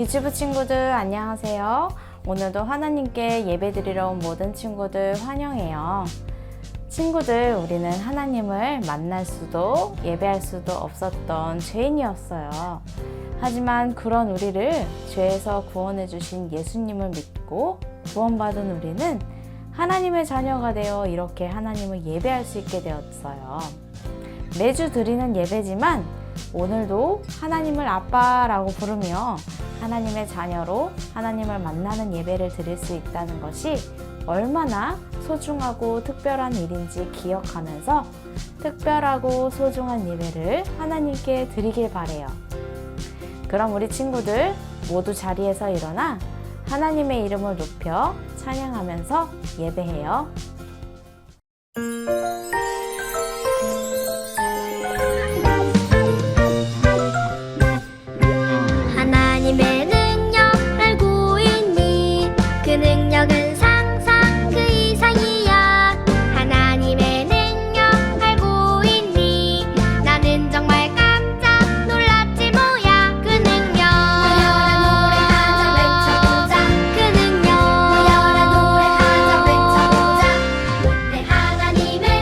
유튜브 친구들 안녕하세요. 오늘도 하나님께 예배드리러 온 모든 친구들 환영해요. 친구들, 우리는 하나님을 만날 수도 예배할 수도 없었던 죄인이었어요. 하지만 그런 우리를 죄에서 구원해 주신 예수님을 믿고 구원받은 우리는 하나님의 자녀가 되어 이렇게 하나님을 예배할 수 있게 되었어요. 매주 드리는 예배지만 오늘도 하나님을 아빠라고 부르며 하나님의 자녀로 하나님을 만나는 예배를 드릴 수 있다는 것이 얼마나 소중하고 특별한 일인지 기억하면서 특별하고 소중한 예배를 하나님께 드리길 바래요. 그럼 우리 친구들 모두 자리에서 일어나 하나님의 이름을 높여 찬양하면서 예배해요. 하나님의 능력 알고 있니? 그 능력은 상상 그 이상이야. 하나님의 능력 알고 있니? 나는 정말 깜짝 놀랐지 뭐야. 그 능력 무여라 노래하자 외쳐보자. 그 능력 무여라 노래하자 외쳐보자. 내 하나님의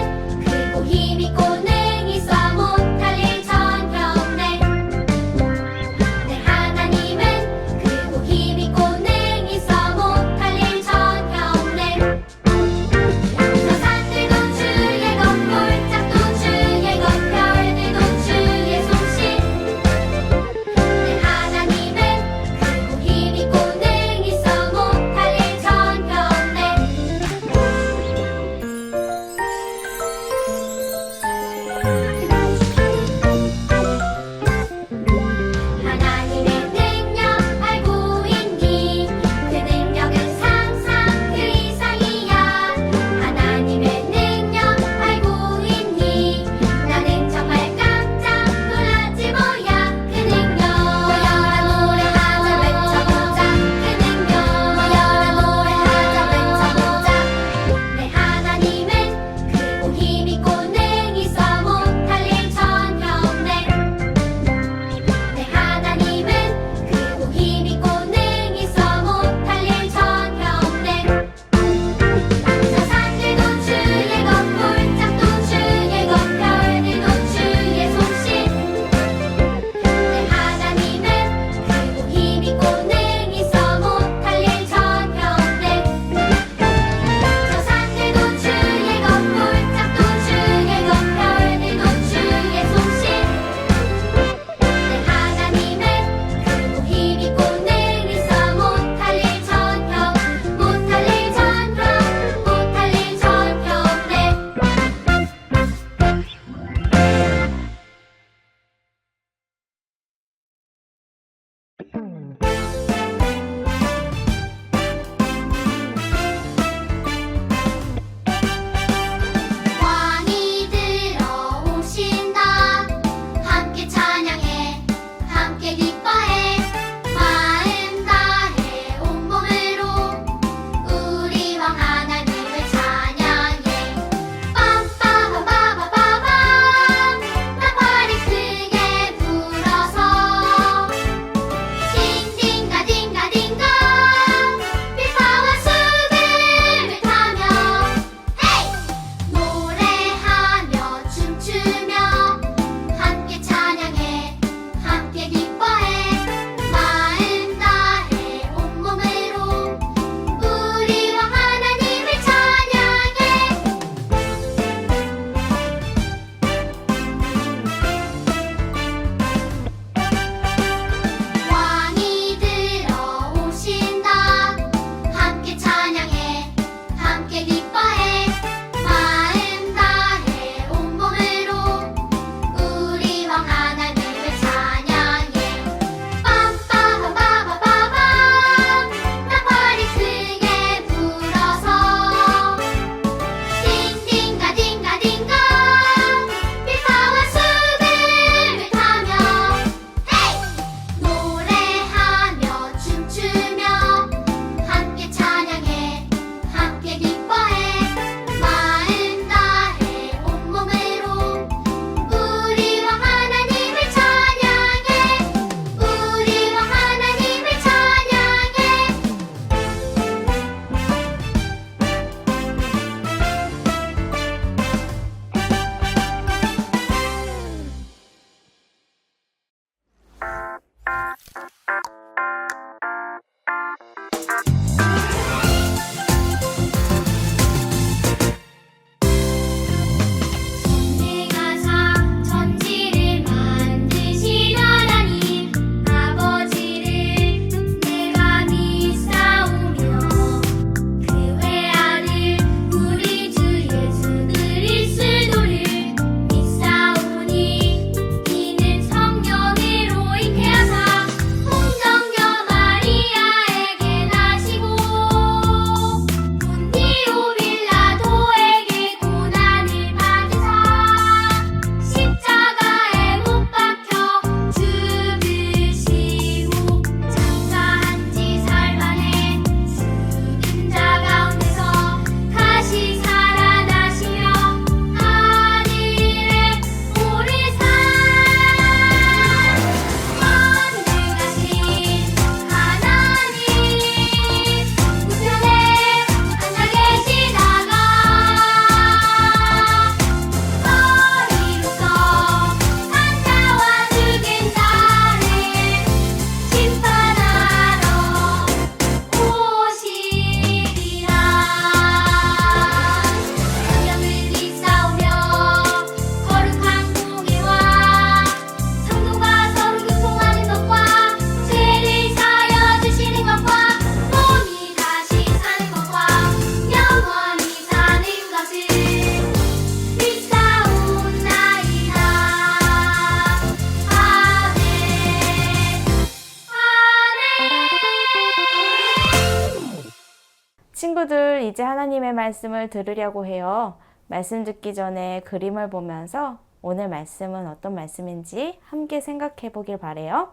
친구들, 이제 하나님의 말씀을 들으려고 해요. 말씀 듣기 전에 그림을 보면서 오늘 말씀은 어떤 말씀인지 함께 생각해 보길 바래요.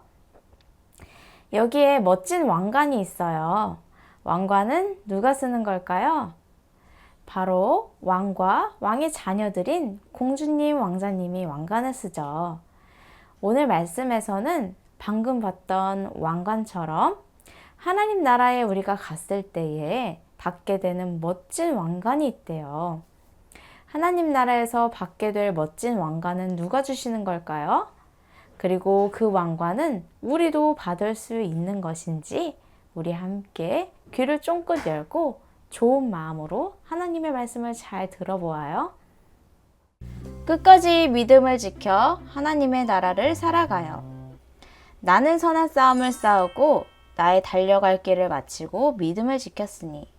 여기에 멋진 왕관이 있어요. 왕관은 누가 쓰는 걸까요? 바로 왕과 왕의 자녀들인 공주님, 왕자님이 왕관을 쓰죠. 오늘 말씀에서는 방금 봤던 왕관처럼 하나님 나라에 우리가 갔을 때에 받게 되는 멋진 왕관이 있대요. 하나님 나라에서 받게 될 멋진 왕관은 누가 주시는 걸까요? 그리고 그 왕관은 우리도 받을 수 있는 것인지 우리 함께 귀를 쫑긋 열고 좋은 마음으로 하나님의 말씀을 잘 들어보아요. 끝까지 믿음을 지켜 하나님의 나라를 살아가요. 나는 선한 싸움을 싸우고 나의 달려갈 길을 마치고 믿음을 지켰으니.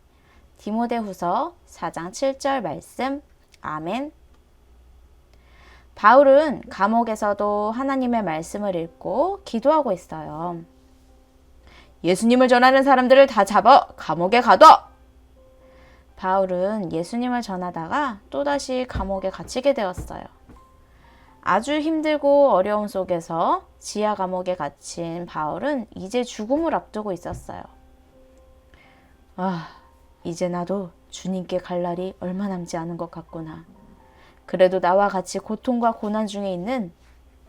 디모데후서 4장 7절 말씀. 아멘. 바울은 감옥에서도 하나님의 말씀을 읽고 기도하고 있어요. 예수님을 전하는 사람들을 다 잡아 감옥에 가둬! 바울은 예수님을 전하다가 또다시 감옥에 갇히게 되었어요. 아주 힘들고 어려움 속에서 지하 감옥에 갇힌 바울은 이제 죽음을 앞두고 있었어요. 이제 나도 주님께 갈 날이 얼마 남지 않은 것 같구나. 그래도 나와 같이 고통과 고난 중에 있는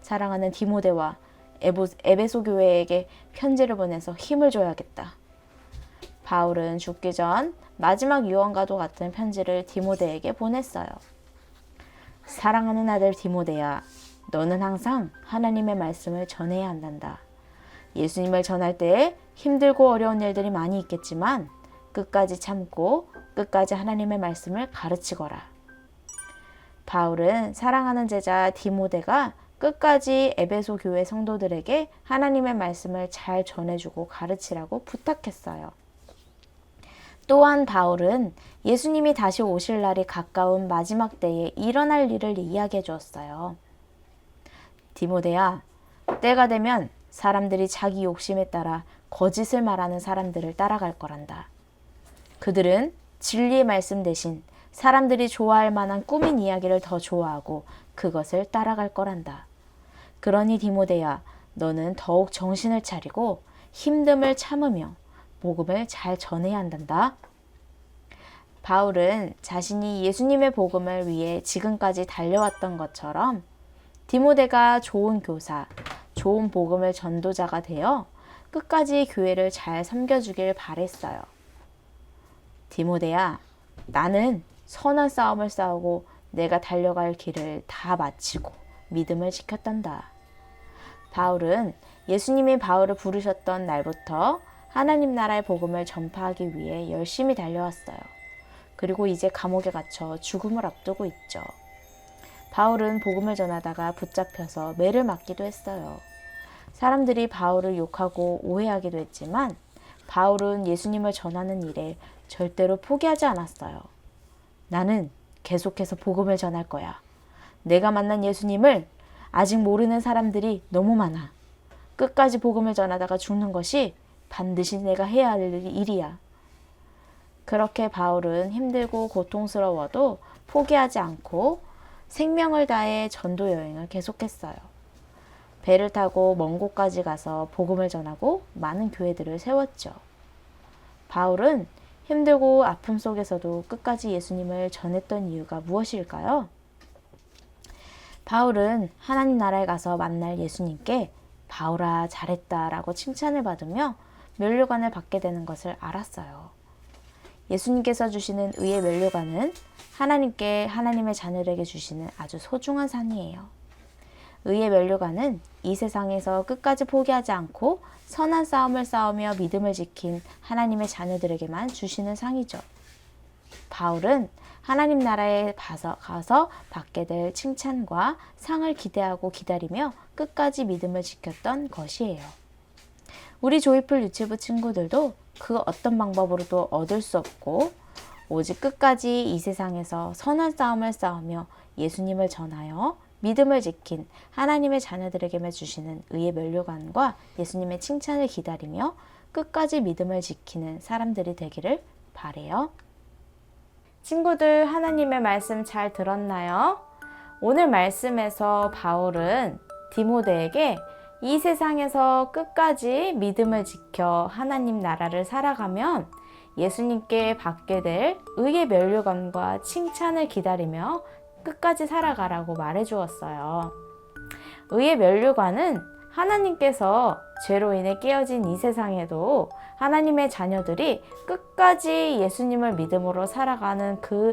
사랑하는 디모데와 에베소 교회에게 편지를 보내서 힘을 줘야겠다. 바울은 죽기 전 마지막 유언과도 같은 편지를 디모데에게 보냈어요. 사랑하는 아들 디모데야, 너는 항상 하나님의 말씀을 전해야 한단다. 예수님을 전할 때에 힘들고 어려운 일들이 많이 있겠지만 끝까지 참고 끝까지 하나님의 말씀을 가르치거라. 바울은 사랑하는 제자 디모데가 끝까지 에베소 교회 성도들에게 하나님의 말씀을 잘 전해주고 가르치라고 부탁했어요. 또한 바울은 예수님이 다시 오실 날이 가까운 마지막 때에 일어날 일을 이야기해 주었어요. 디모데야, 때가 되면 사람들이 자기 욕심에 따라 거짓을 말하는 사람들을 따라갈 거란다. 그들은 진리의 말씀 대신 사람들이 좋아할 만한 꾸민 이야기를 더 좋아하고 그것을 따라갈 거란다. 그러니 디모데야, 너는 더욱 정신을 차리고 힘듦을 참으며 복음을 잘 전해야 한단다. 바울은 자신이 예수님의 복음을 위해 지금까지 달려왔던 것처럼 디모데가 좋은 교사, 좋은 복음을 전도자가 되어 끝까지 교회를 잘 섬겨주길 바랬어요. 디모데야, 나는 선한 싸움을 싸우고 내가 달려갈 길을 다 마치고 믿음을 지켰단다. 바울은 예수님이 바울을 부르셨던 날부터 하나님 나라의 복음을 전파하기 위해 열심히 달려왔어요. 그리고 이제 감옥에 갇혀 죽음을 앞두고 있죠. 바울은 복음을 전하다가 붙잡혀서 매를 맞기도 했어요. 사람들이 바울을 욕하고 오해하기도 했지만 바울은 예수님을 전하는 일에 절대로 포기하지 않았어요. 나는 계속해서 복음을 전할 거야. 내가 만난 예수님을 아직 모르는 사람들이 너무 많아. 끝까지 복음을 전하다가 죽는 것이 반드시 내가 해야 할 일이야. 그렇게 바울은 힘들고 고통스러워도 포기하지 않고 생명을 다해 전도 여행을 계속했어요. 배를 타고 먼 곳까지 가서 복음을 전하고 많은 교회들을 세웠죠. 바울은 힘들고 아픔 속에서도 끝까지 예수님을 전했던 이유가 무엇일까요? 바울은 하나님 나라에 가서 만날 예수님께 바울아 잘했다 라고 칭찬을 받으며 면류관을 받게 되는 것을 알았어요. 예수님께서 주시는 의의 면류관은 하나님께 하나님의 자녀에게 주시는 아주 소중한 상이에요. 의의 면류관은 이 세상에서 끝까지 포기하지 않고 선한 싸움을 싸우며 믿음을 지킨 하나님의 자녀들에게만 주시는 상이죠. 바울은 하나님 나라에 가서 받게 될 칭찬과 상을 기대하고 기다리며 끝까지 믿음을 지켰던 것이에요. 우리 조이풀 유치부 친구들도 그 어떤 방법으로도 얻을 수 없고 오직 끝까지 이 세상에서 선한 싸움을 싸우며 예수님을 전하여 믿음을 지킨 하나님의 자녀들에게만 주시는 의의 면류관과 예수님의 칭찬을 기다리며 끝까지 믿음을 지키는 사람들이 되기를 바래요. 친구들, 하나님의 말씀 잘 들었나요? 오늘 말씀에서 바울은 디모데에게 이 세상에서 끝까지 믿음을 지켜 하나님 나라를 살아가면 예수님께 받게 될 의의 면류관과 칭찬을 기다리며 끝까지 살아가라고 말해 주었어요. 의의 면류관은 하나님께서 죄로 인해 깨어진 이 세상에도 하나님의 자녀들이 끝까지 예수님을 믿음으로 살아가는 그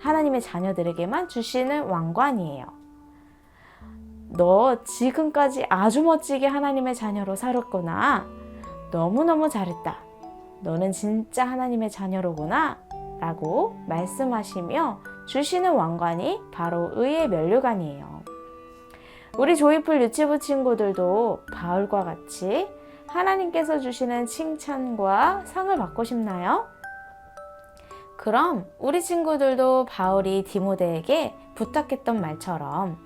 하나님의 자녀들에게만 주시는 왕관이에요. 너 지금까지 아주 멋지게 하나님의 자녀로 살았구나. 너무너무 잘했다. 너는 진짜 하나님의 자녀로구나. 라고 말씀하시며 주시는 왕관이 바로 의의 면류관이에요. 우리 조이풀 유치부 친구들도 바울과 같이 하나님께서 주시는 칭찬과 상을 받고 싶나요? 그럼 우리 친구들도 바울이 디모데에게 부탁했던 말처럼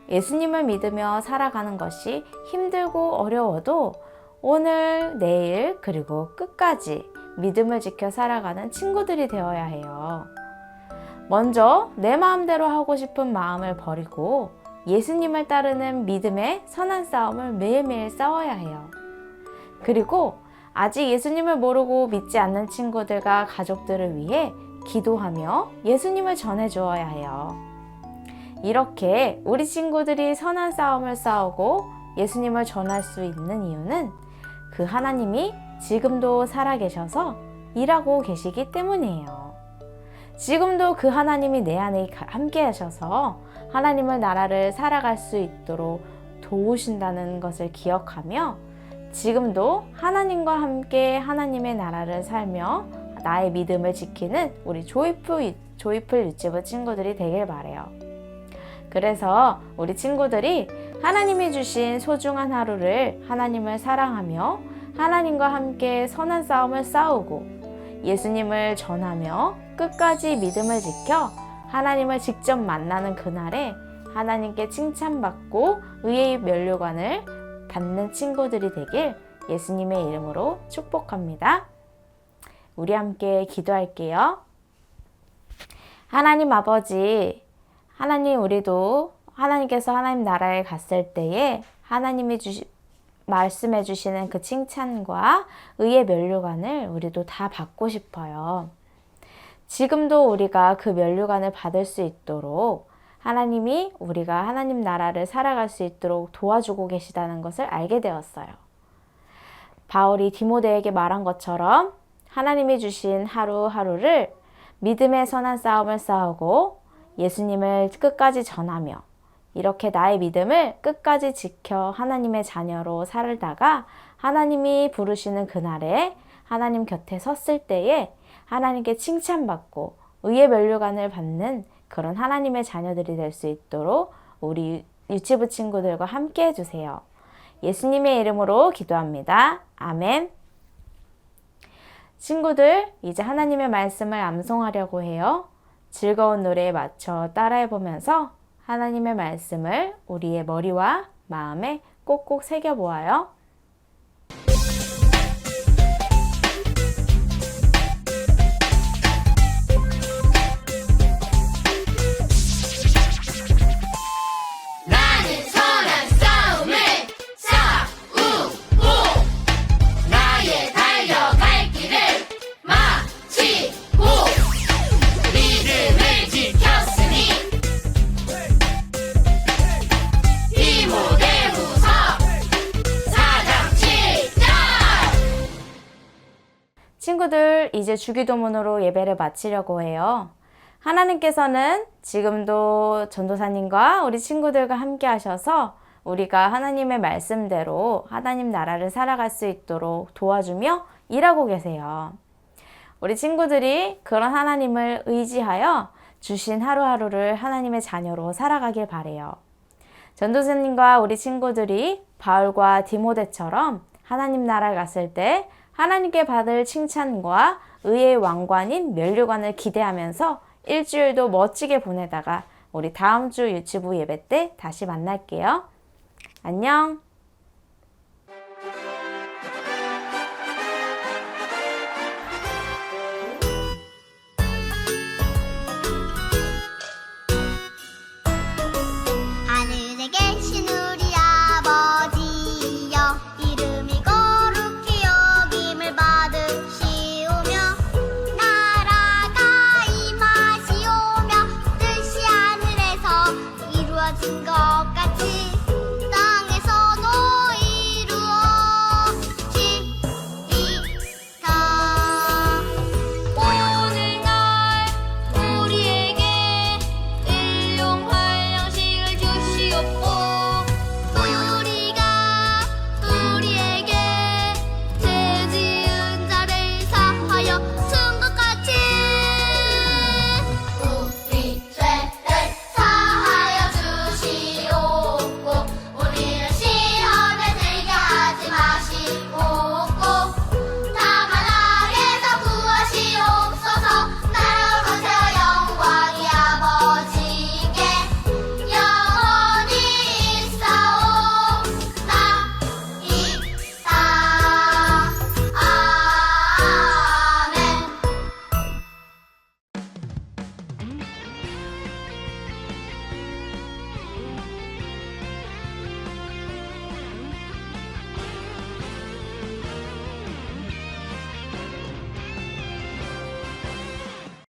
예수님을 믿으며 살아가는 것이 힘들고 어려워도 오늘, 내일, 그리고 끝까지 믿음을 지켜 살아가는 친구들이 되어야 해요. 먼저 내 마음대로 하고 싶은 마음을 버리고 예수님을 따르는 믿음의 선한 싸움을 매일매일 싸워야 해요. 그리고 아직 예수님을 모르고 믿지 않는 친구들과 가족들을 위해 기도하며 예수님을 전해주어야 해요. 이렇게 우리 친구들이 선한 싸움을 싸우고 예수님을 전할 수 있는 이유는 그 하나님이 지금도 살아계셔서 일하고 계시기 때문이에요. 지금도 그 하나님이 내 안에 함께 하셔서 하나님의 나라를 살아갈 수 있도록 도우신다는 것을 기억하며 지금도 하나님과 함께 하나님의 나라를 살며 나의 믿음을 지키는 우리 조이풀 유치부 친구들이 되길 바래요. 그래서 우리 친구들이 하나님이 주신 소중한 하루를 하나님을 사랑하며 하나님과 함께 선한 싸움을 싸우고 예수님을 전하며 끝까지 믿음을 지켜 하나님을 직접 만나는 그날에 하나님께 칭찬받고 의의 면류관을 받는 친구들이 되길 예수님의 이름으로 축복합니다. 우리 함께 기도할게요. 하나님 아버지, 하나님 우리도 하나님께서 하나님 나라에 갔을 때에 하나님이 말씀해 주시는 그 칭찬과 의의 면류관을 우리도 다 받고 싶어요. 지금도 우리가 그 면류관을 받을 수 있도록 하나님이 우리가 하나님 나라를 살아갈 수 있도록 도와주고 계시다는 것을 알게 되었어요. 바울이 디모데에게 말한 것처럼 하나님이 주신 하루하루를 믿음의 선한 싸움을 싸우고 예수님을 끝까지 전하며 이렇게 나의 믿음을 끝까지 지켜 하나님의 자녀로 살다가 하나님이 부르시는 그날에 하나님 곁에 섰을 때에 하나님께 칭찬받고 의의 면류관을 받는 그런 하나님의 자녀들이 될 수 있도록 우리 유치부 친구들과 함께 해주세요. 예수님의 이름으로 기도합니다. 아멘. 친구들, 이제 하나님의 말씀을 암송하려고 해요. 즐거운 노래에 맞춰 따라해보면서 하나님의 말씀을 우리의 머리와 마음에 꼭꼭 새겨보아요. 친구들, 이제 주기도문으로 예배를 마치려고 해요. 하나님께서는 지금도 전도사님과 우리 친구들과 함께 하셔서 우리가 하나님의 말씀대로 하나님 나라를 살아갈 수 있도록 도와주며 일하고 계세요. 우리 친구들이 그런 하나님을 의지하여 주신 하루하루를 하나님의 자녀로 살아가길 바래요. 전도사님과 우리 친구들이 바울과 디모데처럼 하나님 나라에 갔을 때 하나님께 받을 칭찬과 의의 왕관인 면류관을 기대하면서 일주일도 멋지게 보내다가 우리 다음 주 유치부 예배 때 다시 만날게요. 안녕.